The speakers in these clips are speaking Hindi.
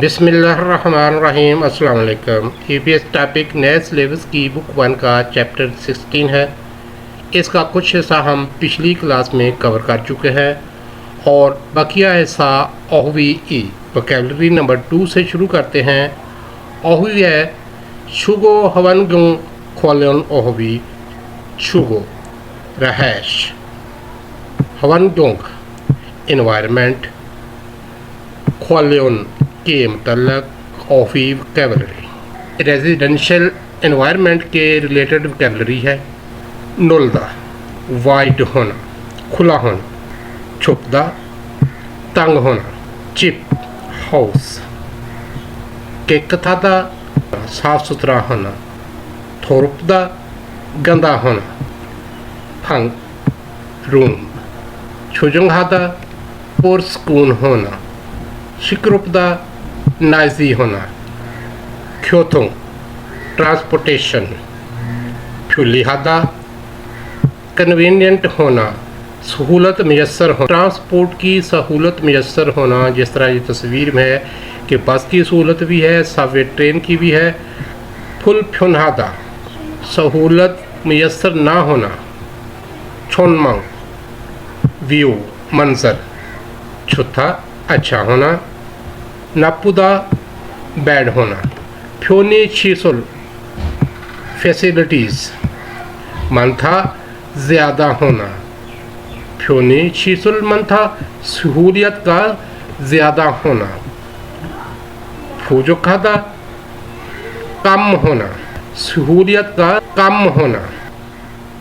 बिस्मिल्लाहिर्रहमानिर्रहीम। अस्सलाम वालेकुम। ईपीएस टॉपिक नए सिलेबस की बुक 1 का चैप्टर 16 है। इसका कुछ हिस्सा हम पिछली क्लास में कवर कर चुके हैं और बकिया हिस्सा ओहवी ई वोकैबुलरी नंबर 2 से शुरू करते हैं। ओहवी है शुगो हवनगुं ख्वालियन ओहवी शुगो रहायश हवनगुंग इन्वायरमेंट ख्वालियन के मतलब ओहवी वोकैबुलरी रेजिडेंशियल इन्वायरमेंट के रिलेटेड वोकैबुलरी है। नुलदा वाइड होना खुला होना, छुपदा तंग होना, चिप हाउस के कथादा साफ सुथरा होना, थोरपदा गंदा होना, फंग रूम, छुजुंगहादा पुरस्कून होना, शिकरुपदा नाइजी होना, ख्योथुंग ट्रांसपोर्टेशन, फ्यूलिहादा कन्वीनियंट होना, सहूलत मैसर हो, ट्रांसपोर्ट की सहूलत मैसर होना। जिस तरह ये तस्वीर में है कि बस की सहूलत भी है, सबवे ट्रेन की भी है। फुल फ्युनहादा सहूलत मैसर ना होना, छोनमंग व्यू मंजर, छुथा अच्छा होना, नापुदा बैड होना, फ्योनी शीसुल फैसिलिटीज़ मंथा ज़्यादा होना, फ्योनी शीसुल मंथा सहूलियत का ज़्यादा होना, फूजुखादा कम होना, सहूलियत का कम होना।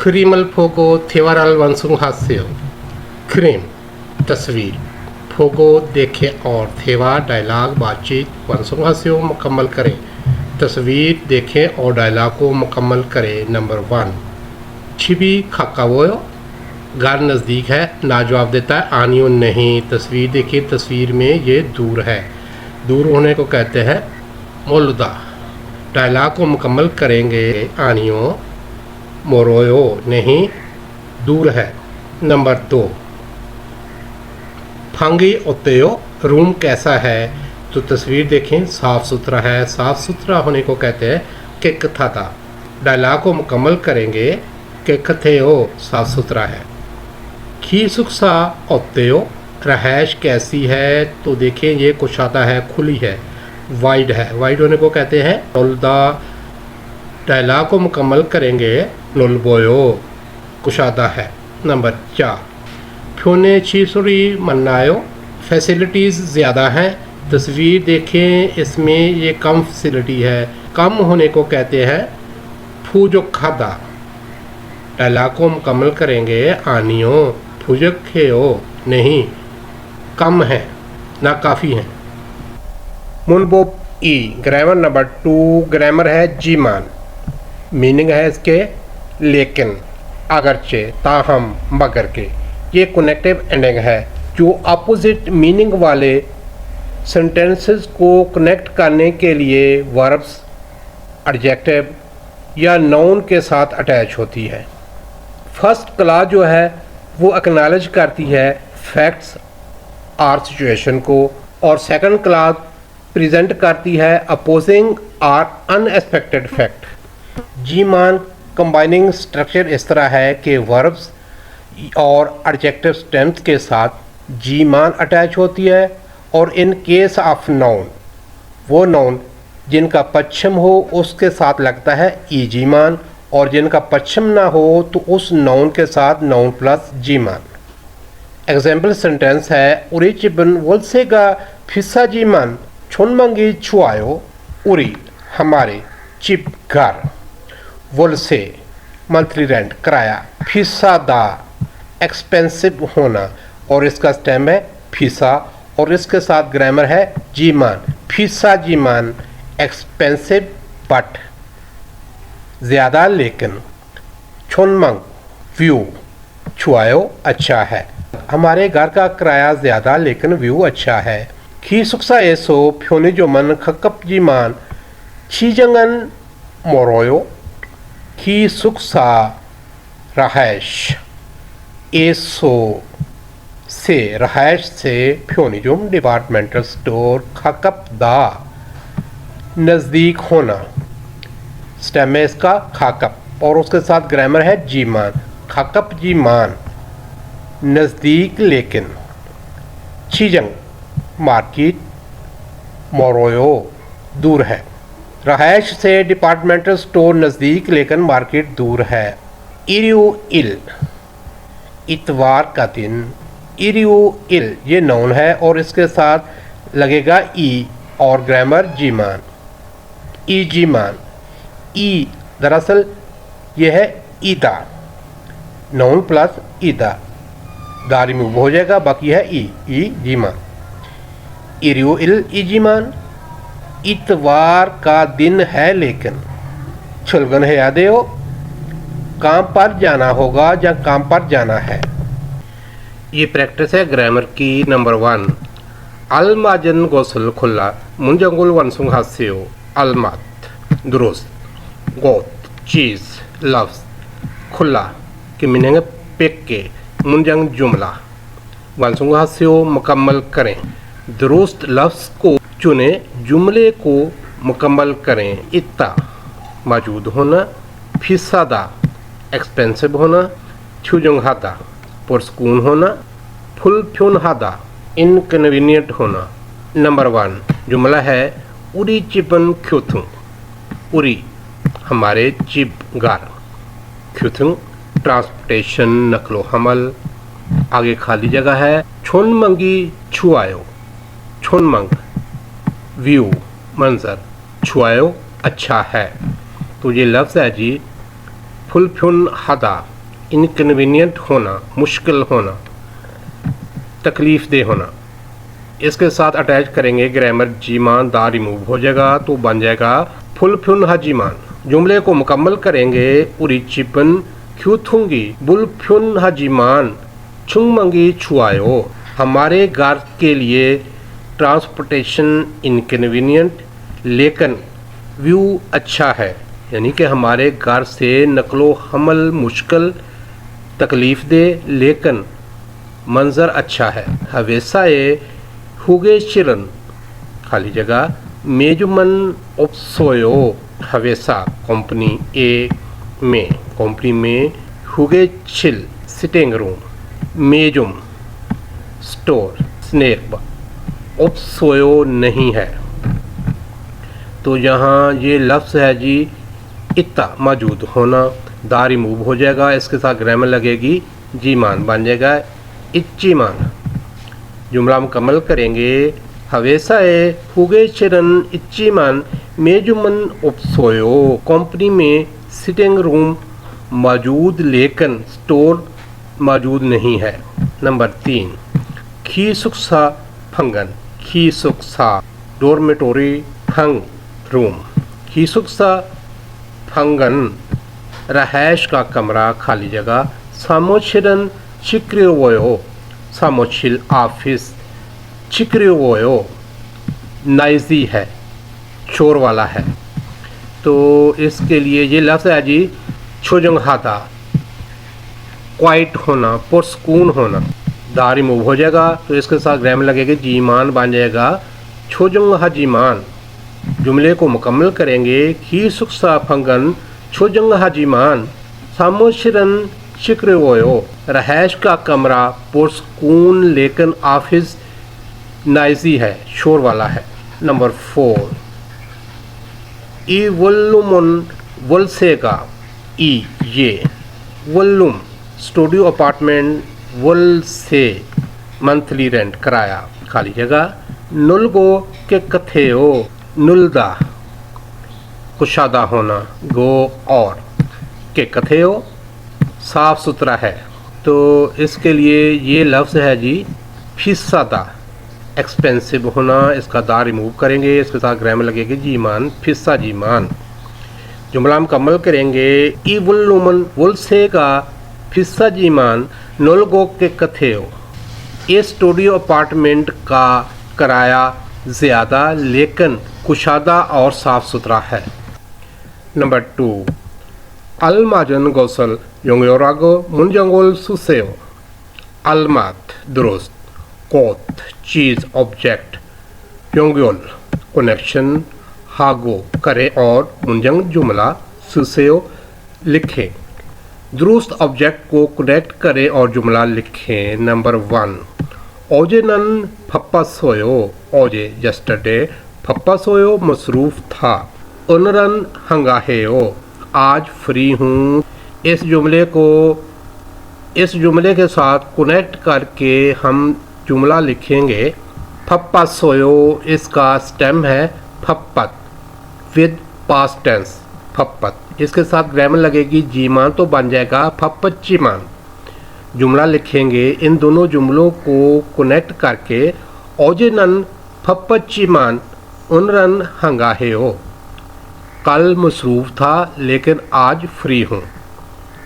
क्रीमल फोगो थेवरल वंसुंग हास्य क्रीम तस्वीर, फोगो देखे और थेवा डायलॉग बातचीत, वंसुंग हास्य मुकम्मल करें, तस्वीर देखें और डायलॉग को मुकम्मल करें। नंबर 1 छिपी खाकावो घर नज़दीक है, ना जवाब देता है आनियो नहीं। तस्वीर देखिए, तस्वीर में ये दूर है, दूर होने को कहते हैं मोलुदा। डायलॉग को मुकम्मल करेंगे, आनियो मोरोयो नहीं दूर है। नंबर 2 फंगी ओतेयो रूम कैसा है, तो तस्वीर देखें साफ़ सुथरा है, साफ़ सुथरा होने को कहते हैं कि कथाता। डायलॉग को मुकम्मल करेंगे कि कथेयो साफ़ सुथरा है। खी सुखसा ओतेयो रहायश कैसी है, तो देखें ये कुशादा है, खुली है, वाइड है, वाइड होने को कहते हैं नुलदा। डायलॉग को मुकम्मल करेंगे नुलबोयो कुशादा है। नंबर 4 फ्योने चीसुरी मन्नायो फैसिलिटीज़ ज़्यादा हैं। तस्वीर देखें, इसमें ये कम फैसिलिटी है, कम होने को कहते हैं फूजुक खादा। डायलॉग को मुकम्मल करेंगे आनियो फूजुक खेओ नहीं कम है, ना काफ़ी है। मुनबोब ई ग्रामर नंबर 2 ग्रामर है जीमान, मीनिंग है इसके लेकिन, अगरचे, ताहम, मगर के। ये कनेक्टिव एंडिंग है जो अपोजिट मीनिंग वाले सेंटेंसेस को कनेक्ट करने के लिए वर्ब्स एडजेक्टिव या नाउन के साथ अटैच होती है। फर्स्ट क्लॉज जो है वो एक्नॉलेज करती है फैक्ट्स और सिचुएशन को, और सेकंड क्लॉज प्रेजेंट करती है अपोजिंग और अनएक्सपेक्टेड फैक्ट। जी मान कंबाइनिंग स्ट्रक्चर इस तरह है कि वर्ब्स और एडजेक्टिव स्टेम्स के साथ जी मान अटैच होती है, और इन केस ऑफ नाउन वो नाउन जिनका पश्चिम हो उसके साथ लगता है ई जी मान, और जिनका पश्चिम ना हो तो उस नाउन के साथ नाउन प्लस जी मान। एग्जाम्पल सेंटेंस है उरी चिबन वोलसेगा फिसा जी मान छोनमंगी छुआयो उरी हमारे चिप घर, वोलसे मंथली रेंट किराया, फिसा दा एक्सपेंसिव होना, और इसका स्टेम है फीसा, और इसके साथ ग्रामर है जीमान। फीसा जीमान एक्सपेंसिव बट ज़्यादा लेकिन, छोनमंग व्यू छुआयो अच्छा है, हमारे घर का किराया ज़्यादा लेकिन व्यू अच्छा है। खी सुखसा एसो फ्योनी जो मन खकप जीमान छीजंगन मोरोयो, खी सुखसा रहायश एसो से रहायश से फ्योनिजुम डिपार्टमेंटल स्टोर खाकप दा नज़दीक होना। स्टेम है इसका खाकप और उसके साथ ग्रामर है जीमान। खाकप जीमान नज़दीक लेकिन। चीजंग मार्केट मोरोयो दूर है। रहायश से डिपार्टमेंटल स्टोर नज़दीक लेकिन मार्केट दूर है। इरियो इल इतवार का दिन। इरियो इल ये नाउन है और इसके साथ लगेगा ई और ग्रामर जीमान। ई जीमान ई दरअसल ये है ईदा, नाउन प्लस ईदा, दारी में हो जाएगा, बाकी है ई जीमान। इरियो इल ई जीमान इतवार का दिन है लेकिन। छुलगन है यादे हो, काम पर जाना होगा या काम पर जाना है। ये प्रैक्टिस है ग्रामर की नंबर 1। अलमाजन गोसल खुला मुंजंगुल वनसुंग हास्यो अलमात दुरुस्त गोत चीज़ लफ्ज़ खुला की मीनिंग पेक के मुंजंग जुमला वनसुंग हास्यो मुकम्मल करें। दुरुस्त लफ्ज़ को चुने, जुमले को मुकम्मल करें। इत्ता मौजूद होना, फिसादा एक्सपेंसिव होना, छुजुंग हादा पुरस्कून होना, फुल फ्यून हादा इनकन्वीनियंट होना। नंबर 1 जुमला है उरी चिपन ख्युथुं। उरी हमारे चिपगार, ख्युथुं ट्रांसपोर्टेशन नकलो हमल। आगे खाली जगह है। छोन मंगी छुआयो, छोन मंग व्यू मंजर, छुआयो अच्छा है। तो ये लफ्ज़ है जी फुल फ्यून हादा इनकन्वीनियंट होना, मुश्किल होना, तकलीफ़ दे होना। इसके साथ अटैच करेंगे ग्रामर जीमान, दा रिमूव हो जाएगा तो बन जाएगा फुल फ्यून हाजीमान। जुमले को मुकम्मल करेंगे उरी चिपन ख्यूथुंगी बुल फ्यून हाजीमान छुंगमंगी छुआयो। हमारे घर के लिए ट्रांसपोर्टेशन इनकन्वीनियंट लेकिन व्यू अच्छा है, यानी कि हमारे घर से नकलो हमल मुश्किल तकलीफ़ दे लेकिन मंज़र अच्छा है। हवेसाए हुगे शिरन खाली जगह मेजुमन उपसोयो। हवेसा कंपनी ए में, कंपनी में हुगे छिल सिटिंग रूम, मेजुम स्टोर स्नैक बार, उपसोयो नहीं है। तो यहाँ ये लफ्ज़ है जी इत्ता मौजूद होना, दा रिमूव हो जाएगा, इसके साथ ग्रामर लगेगी जीमान, बन जाएगा इच्चीमान। जुमला मुकम्मल करेंगे हवेसाए हुगे चिरन इच्चीमान मेजुमन उपसोयो। कंपनी में सिटिंग रूम मौजूद लेकिन स्टोर मौजूद नहीं है। नंबर 3 खी सुक्सा फंगन। खी सुक्सा डोरमेटोरी फंग रूम। खी सुक्सा फंगन रहायश का कमरा खाली जगह। सामोशिरन चिक्रियोवो सामोशिल ऑफिस। चिक्रियोवो नाइजी है, शोर वाला है। तो इसके लिए ये लफ्ज़ है जी छोजंग हादा क्वाइट होना, पुरस्कून होना, दा रिमूव हो जाएगा तो इसके साथ ग्रामर लगेगी जीमान, बन जाएगा छोजंग हाजीमान। जुमले को मुकम्मल करेंगे खी सुक्सा फंगन छोजंग हाजीमान सामोशिरन शिक्रियोवो रहायश का कमरा पुरस्कून लेकिन ऑफिस नाइजी है, शोर वाला है। नंबर 4 ई वल्लुमुन वलसेगा। ई ये वल्लुम स्टूडियो अपार्टमेंट, वल से मंथली रेंट किराया खाली जगह। नुलगो के कथेओ नुलदा कुशादा होना, गो और के कथेओ साफ़ सुथरा है। तो इसके लिए ये लफ्ज़ है जी फिसादा एक्सपेंसिव होना, इसका दा रिमूव करेंगे, इसके साथ ग्रामर लगेगी जीमान, फिसा जीमान। जुमला मुकम्मल करेंगे ई वुल्लुमन वुलसे का फिसा जीमान नोलगो के कथेओ। ये स्टूडियो अपार्टमेंट का किराया ज़्यादा लेकिन कुशादा और साफ़ सुथरा है। नंबर 2 अलमाजन गोसल योंगयोरागो मुंजंगोल सुसेओ। अलमत दुरुस्त, कोत चीज़ ऑब्जेक्ट, योंग्योल कनेक्शन, हागो करें और मुंजंग जुमला सुसेओ लिखें। दुरुस्त ऑब्जेक्ट को कनेक्ट करें और जुमला लिखें। नंबर 1 ओजे नन पप्पा सोयो, ओजे यस्टरडे पप्पा सोयो मसरूफ था। उनरन हंगाहेओ आज फ्री हूँ। इस जुमले के साथ कनेक्ट करके हम जुमला लिखेंगे। पप्पा सोयो इसका स्टेम है फप्पत विद पास्ट टेंस फप्पत। इसके साथ ग्रामर लगेगी जीमान तो बन जाएगा फप्पच्चीमान। जुमला लिखेंगे। इन दोनों जुमलों को कनेक्ट करके ओजे नन फप्पच्चीमान उनरन हंगाहेओ कल मसरूफ था लेकिन आज फ्री हूँ।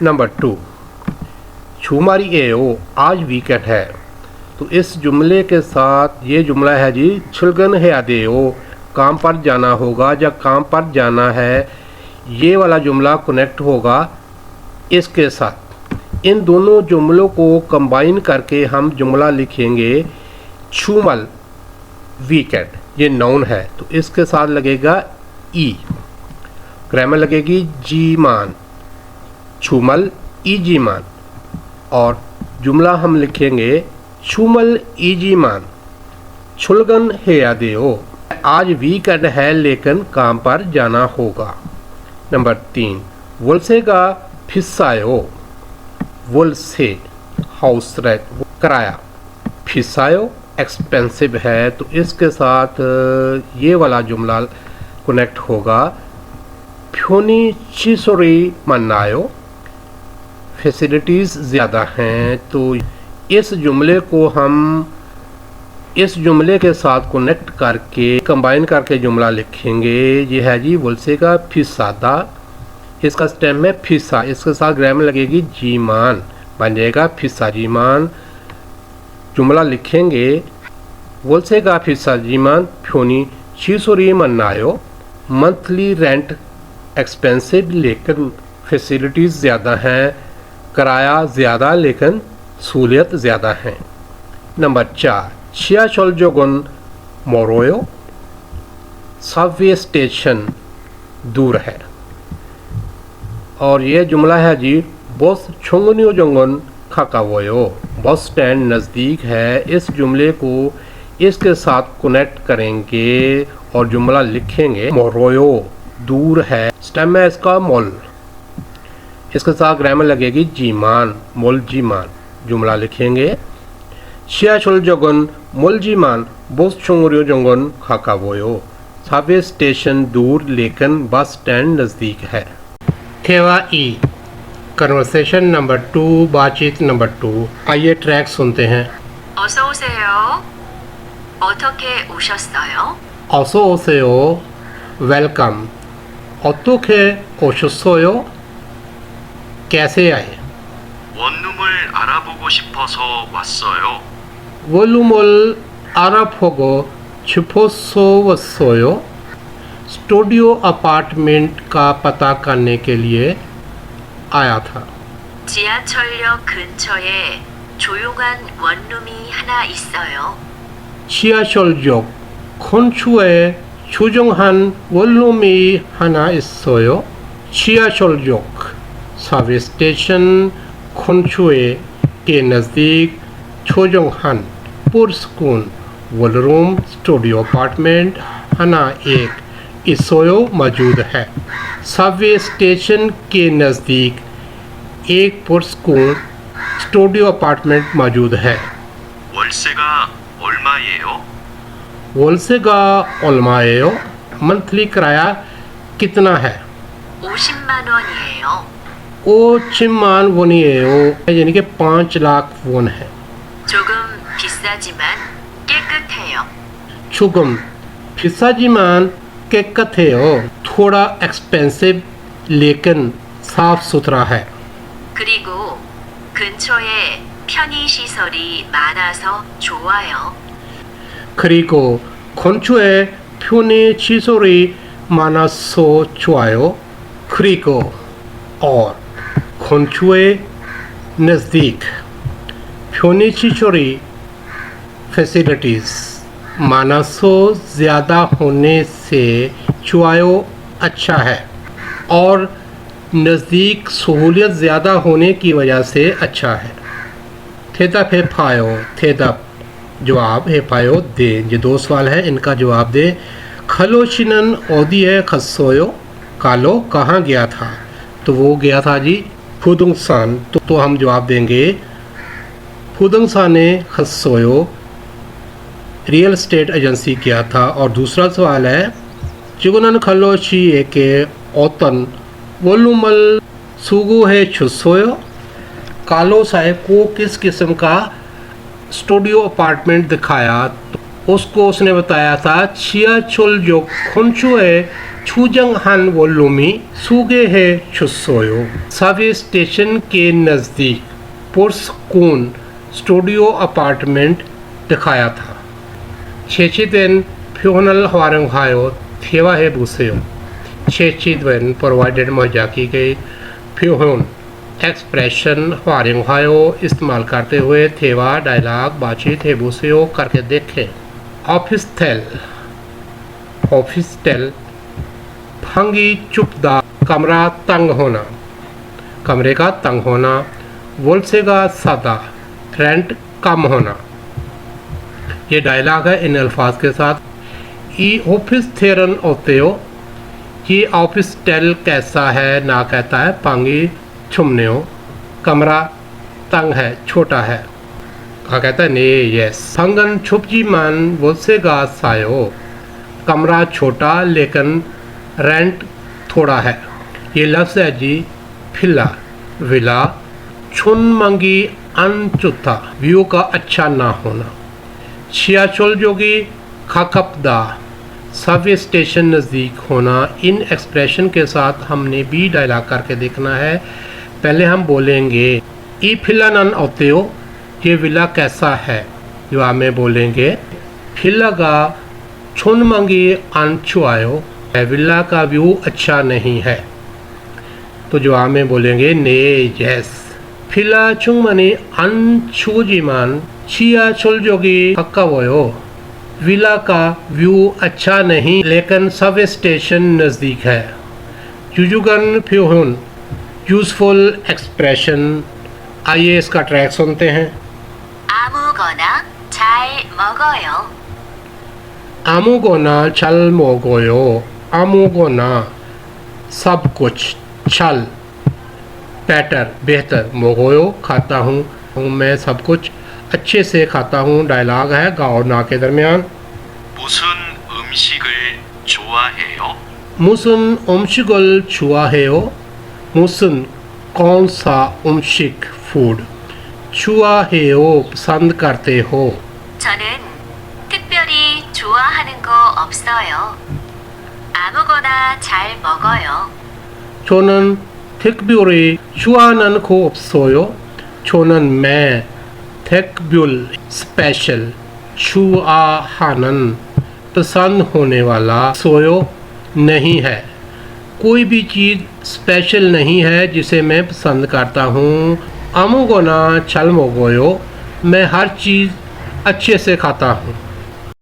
नंबर 2 छुमारी एओ आज वीकेंड है। तो इस जुमले के साथ ये जुमला है जी छुलगन है आदेओ काम पर जाना होगा या काम पर जाना है। ये वाला जुमला कनेक्ट होगा इसके साथ। इन दोनों जुमलों को कंबाइन करके हम जुमला लिखेंगे छुमल वीकेंड। ये नाउन है तो इसके साथ लगेगा ई। ग्रामर लगेगी जी मान छुमल ई जी मान और जुमला हम लिखेंगे छुमल ई जी मान छुलगन है यादेओ आज वीकेंड है लेकिन काम पर जाना होगा। नंबर 3 वुलसेगा फिसायो, वुल से हाउस रेंट किराया, फिसायो एक्सपेंसिव है तो इसके साथ ये वाला जुमला कनेक्ट होगा फ्योनी चिसोरी मनायो फैसिलिटीज़ ज़्यादा हैं। तो इस जुमले को हम इस जुमले के साथ कनेक्ट करके कंबाइन करके जुमला लिखेंगे। ये है जी वुलसे का फिसादा, इसका स्टेम है फिसा। इसके साथ ग्रामर लगेगी जीमान बन जाएगा फिसा जीमान। जुमला लिखेंगे वुलसे का फिसा जीमान फ्योनी चिसोरी मनायो मंथली रेंट एक्सपेंसिव लेकिन फैसिलिटीज़ ज़्यादा हैं, किराया ज़्यादा लेकिन सहूलियत ज़्यादा हैं। नंबर 4 छियाचल जोगन मोरोयो सबवे स्टेशन दूर है। और ये जुमला है जी बस छोंगनियो जोंगन खाकावोयो बस स्टैंड नज़दीक है। इस जुमले को इसके साथ कनेक्ट करेंगे और जुमला लिखेंगे मोरोयो दूर है। स्टेम है इसका मोल। इसके साथ ग्रामर लगेगी जीमान मोल जीमान। जुमला लिखेंगे छियाचल जोगन मोल जीमान बस छोंगनियो जोंगन खाकावोयो सबवे स्टेशन दूर लेकिन बस स्टैंड नज़दीक है। खेवा ई कन्वर्सेशन नंबर 2 बातचीत नंबर 2। आइए ट्रैक सुनते हैं। 어서 오세요. 어떻게 오셨어요? 어서 오세요. वेलकम। 어떻게 오셨어요? कैसे आए? 원룸을 알아보고 싶어서 왔어요. वॉल्यूमल 알아보고 싶어서 왔어요। स्टूडियो अपार्टमेंट का पता करने के लिए आया था। 지하철역 근처에 조용한 원룸이 하나 있어요. 지하철역 근처에 조용한 원룸이 하나 있어요। 지하철역 सबवे स्टेशन 근처에 के नज़दीक 조용한 पुरस्कून वॉलरूम स्टूडियो अपार्टमेंट हना एक इसोयो मौजूद है। सबवे स्टेशन के नज़दीक एक पुरस्कून स्टूडियो अपार्टमेंट मौजूद है। 월세가 얼마예요? वोल्सेगा ओल्माएयो मंथली किराया कितना है? 50만 원이에요. ओ चिमान वोनिएयो यानी कि 5 लाख वोन है। 조금 비싸지만 깨끗해요. 추금 비싸지만 깨끗해요 थोड़ा एक्सपेंसिव लेकिन साफ सुथरा है। 그리고 근처에 편의시설이 많아서 좋아요. 그리고 근처에 편의 시설이 많아서 좋아요। 그리고 और 근처에 नज़दीक फ्योनिचिचोरी फैसिलिटीज़ मानसो ज़्यादा होने से चुआयो अच्छा है और नज़दीक सहूलियत ज़्यादा होने की वजह से अच्छा है। थेता फे फायो थेता जवाब है फायो दे। ये दो सवाल है, इनका जवाब दे। खलोशिनन ओदी है खसोयो कालो कहाँ गया था? तो वो गया था जी फुदुंगसान। तो हम जवाब देंगे फुदुंगसान ने खसोयो रियल एस्टेट एजेंसी किया था। और दूसरा सवाल है चिगुनन खलोशी के ओतन वोलुमल सुगु है छुसोयो। कालो साहेब को किस किस्म का स्टूडियो अपार्टमेंट दिखाया? तो उसको उसने बताया था छिया चुल जो खुनचुए छुजंग हन वोलुमी सुगे है छुसोयो। सबवे स्टेशन के नज़दीक पुरस्कून स्टूडियो अपार्टमेंट दिखाया था। छेचिदेन फ्योनल हवारंग हायो थेवा है बुसेयो। छेचिदेन प्रोवाइडेड मुहैया की गई फ्योन एक्सप्रेशन हवारंग हायो इस्तेमाल करते हुए थेवा डायलॉग बातचीत है बुसेयो करके देखें। ऑफिस टेल फंगी चुपदा कमरा तंग होना, कमरे का तंग होना। वोल्सेगा सादा रेंट कम होना। ये डायलॉग है इन अल्फाज के साथ। ई ऑफिस थेरन होते हो, ये ऑफिस टेल कैसा है ना कहता है पांगी छुमने हो। कमरा तंग है छोटा है कहा कहता है ने यस। फंगन छुपजी मान वोल्सेगा सायो कमरा छोटा लेकिन रेंट थोड़ा है। ये लफ्ज़ है जी फिला विला। छुन मंगी अनचुथा व्यू का अच्छा ना होना। छियाचुल जोगी खाकपदा सबवे स्टेशन नज़दीक होना। इन एक्सप्रेशन के साथ हमने भी डायलॉग करके देखना है। पहले हम बोलेंगे ई फिला नन होते हो, ये विला कैसा है? जवाब में बोलेंगे फिला का छुन मंगी अनचुआयो विला का व्यू अच्छा नहीं है। तो जवाब में बोलेंगे ने यस। फिला चुंग मनी अनचुजीमान छिया चुल जोगी हक्कावयो विला का व्यू अच्छा नहीं लेकिन सबवे स्टेशन नज़दीक है। जुजुगन फ्योहुन यूज़फुल एक्सप्रेशन। आइए इसका ट्रैक सुनते हैं। 아무거나 잘 먹어요. आमुगोना छल मोगोयो। आमुगोना सब कुछ, छल बेटर बेहतर, मोगोयो खाता हूँ मैं सब कुछ अच्छे से खाता हूँ। डायलॉग है गाओ ना के दरमियान। 무슨 음식을 좋아해요? मुसन उमशिगुल छुआ है हो। मुसन कौन सा उमशिक फूड छुआ है हो पसंद करते हो। 저는 특별히 좋아하는 거 없어요. 아무거나 잘 먹어요. छोनन थिकब्यूरी छुआनन को सोयो। छोनन मैं थिकब्यूल स्पेशल छुआ हानन पसंद होने वाला सोयो नहीं है। कोई भी चीज़ स्पेशल नहीं है जिसे मैं पसंद करता हूँ। आमुगोना छल मोगोयो मैं हर चीज़ अच्छे से खाता हूँ।